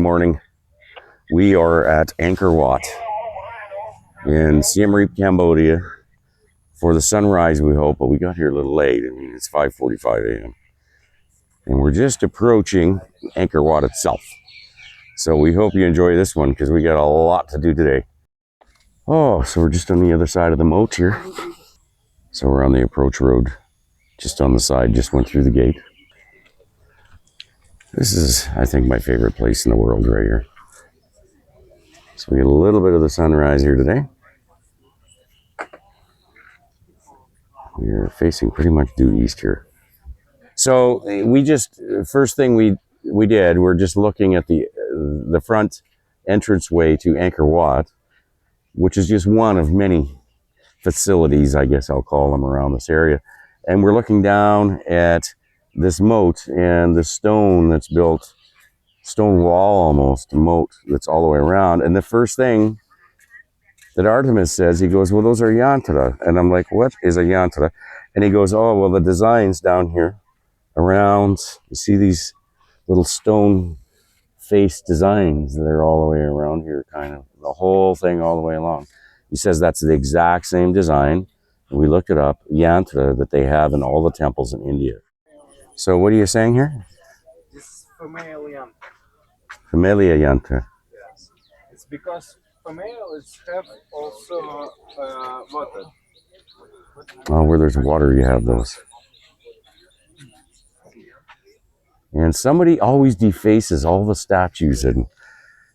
morning. We are at Angkor Wat in Siem Reap, Cambodia for the sunrise, we hope, but we got here a little late. I mean, it's 5:45 a.m. And we're just approaching Angkor Wat itself. So we hope you enjoy this one because we got a lot to do today. Oh, so we're just on the other side of the moat here. So we're on the approach road, just on the side, just went through the gate. This is, I think, my favorite place in the world right here. So we get a little bit of the sunrise here today. We're facing pretty much due east here. So we just, first thing we did, we're just looking at the front entranceway to Angkor Wat, which is just one of many facilities, I guess I'll call them, around this area. And we're looking down at this moat and the stone that's built, stone wall almost, moat that's all the way around. And the first thing that Artemis says, he goes, well, those are yantra. And I'm like, what is a yantra? And he goes, oh, well, the designs down here around, you see these little stone face designs that are all the way around here, kind of the whole thing all the way along. He says that's the exact same design. And we looked it up, yantra, that they have in all the temples in India. So what are you saying here? This is female yantra. Familia yantra. Yes. It's because females have also water. Oh, where there's water, you have those. And somebody always defaces all the statues, and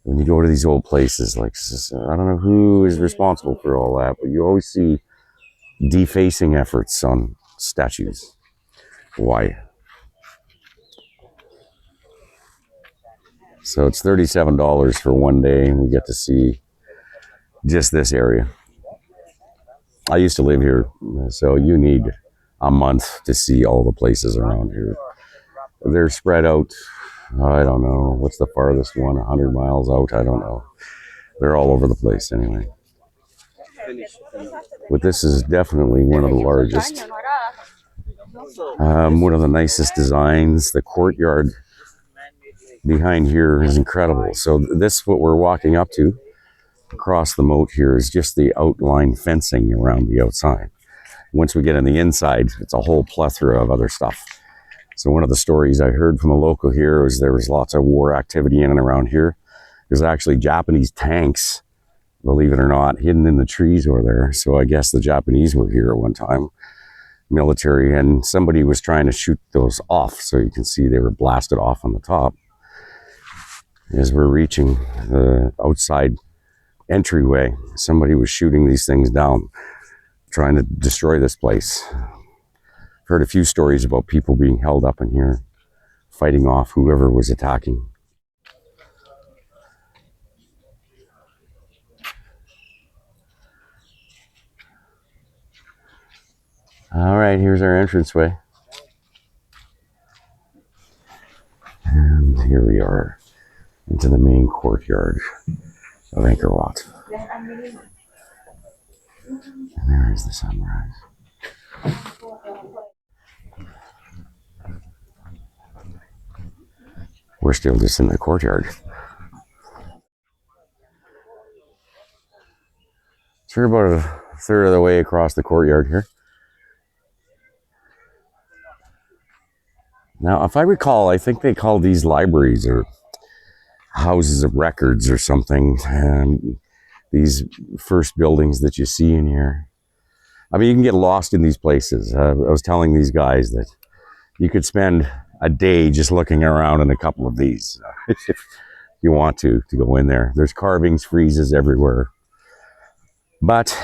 when you go to these old places, like, I don't know who is responsible for all that, but you always see defacing efforts on statues. Why? So it's $37 for one day, and we get to see just this area. I used to live here, so you need a month to see all the places around here. They're spread out, I don't know, what's the farthest one, 100 miles out, I don't know. They're all over the place anyway. But this is definitely one of the largest. One of the nicest designs. The courtyard behind here is incredible. So this, what we're walking up to, across the moat here, is just the outline fencing around the outside. Once we get on the inside, it's a whole plethora of other stuff. So one of the stories I heard from a local here was there was lots of war activity in and around here. There's actually Japanese tanks, believe it or not, hidden in the trees over there. So I guess the Japanese were here at one time, military, and somebody was trying to shoot those off. So you can see they were blasted off on the top. As we're reaching the outside entryway, somebody was shooting these things down, trying to destroy this place. Heard a few stories about people being held up in here, fighting off whoever was attacking. All right, here's our entranceway. And here we are into the main courtyard of Angkor Wat. And there is the sunrise. We're still just in the courtyard. So we're about a third of the way across the courtyard here. Now, if I recall, I think they call these libraries or houses of records or something. These first buildings that you see in here. I mean, you can get lost in these places. I was telling these guys that you could spend a day just looking around in a couple of these if you want to go in there. There's carvings, friezes everywhere. But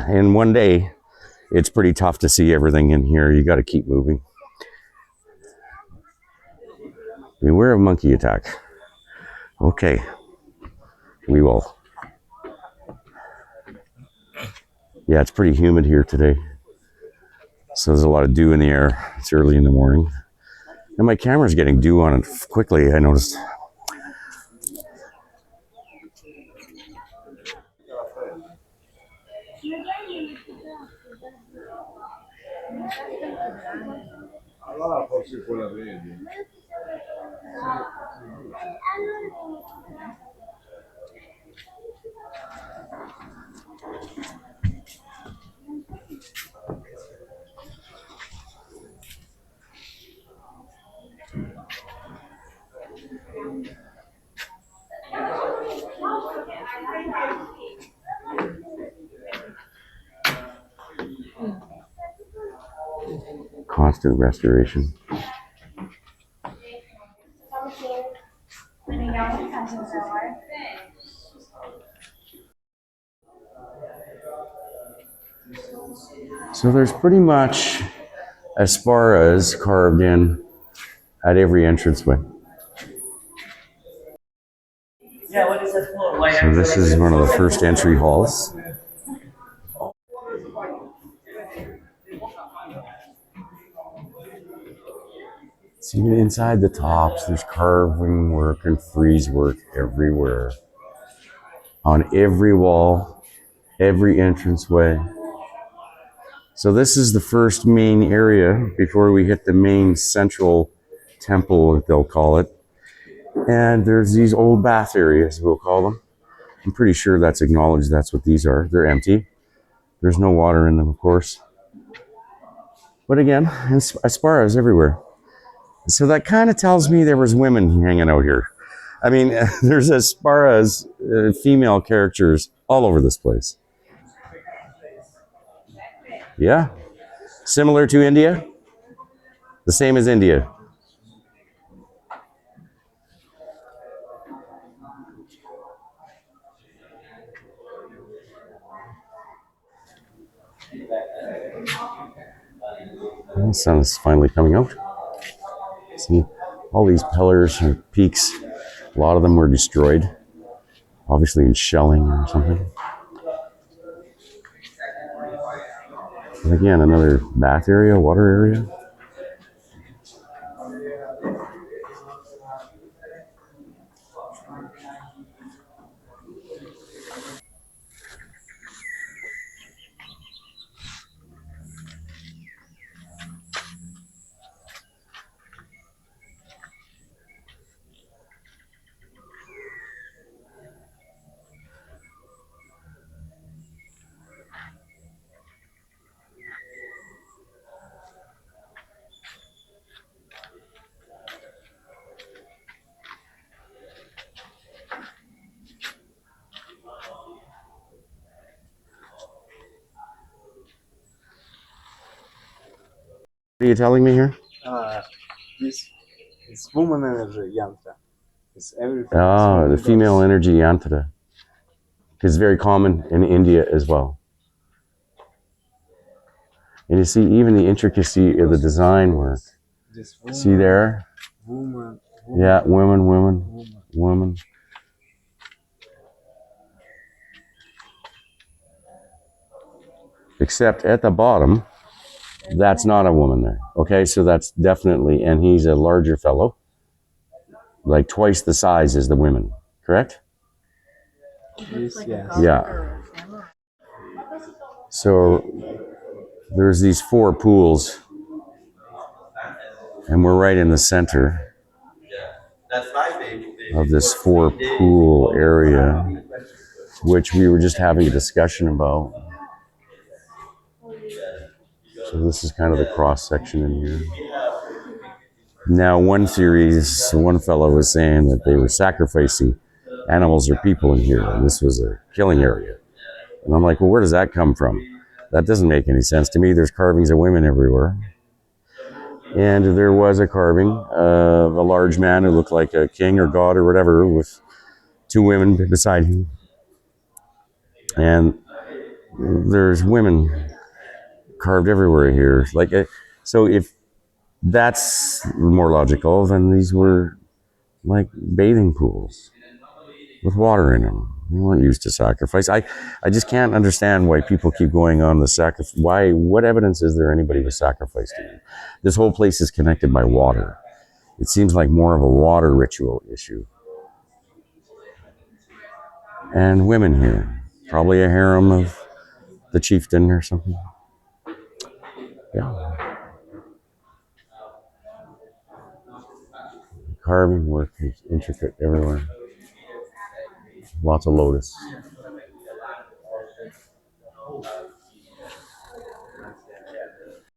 in one day, it's pretty tough to see everything in here. You got to keep moving. Beware of monkey attack. Okay, we will. Yeah, it's pretty humid here today. So there's a lot of dew in the air. It's early in the morning. And my camera's getting dew on it quickly, I noticed. Constant restoration. So there's pretty much Asparas carved in at every entranceway. So this is one of the first entry halls. So even inside the tops, there's carving work and frieze work everywhere. On every wall, every entranceway. So this is the first main area before we hit the main central temple, they'll call it. And there's these old bath areas, we'll call them. I'm pretty sure that's acknowledged that's what these are. They're empty. There's no water in them, of course. But again, Asparas everywhere. So that kind of tells me there was women hanging out here. I mean, there's Asparas, female characters all over this place. Yeah. Similar to India? The same as India. The sun is finally coming out. See, all these pillars and peaks, a lot of them were destroyed, obviously in shelling or something. And again, another bath area, water area. What are you telling me here? This woman energy yantra. It's everything. Oh, the female energy yantra. It's very common in India as well. And you see even the intricacy of the design work. See there? Woman. Yeah, women. Except at the bottom, that's not a woman there. Okay, so that's definitely, and he's a larger fellow, like twice the size as the women, correct? Yes. Yeah. So there's these four pools, and we're right in the center of this four pool area, which we were just having a discussion about. So this is kind of the cross section in here. Now, one fellow was saying that they were sacrificing animals or people in here, and this was a killing area. And I'm like, well, where does that come from? That doesn't make any sense to me. There's carvings of women everywhere. And there was a carving of a large man who looked like a king or god or whatever with two women beside him. And there's women carved everywhere here. So if that's more logical, then these were like bathing pools with water in them. They weren't used to sacrifice. I just can't understand why people keep going on the sacrifice. Why? What evidence is there anybody was sacrificed to? This whole place is connected by water. It seems like more of a water ritual issue. And women here, probably a harem of the chieftain or something. Yeah. carving work is intricate everywhere. Lots of lotus.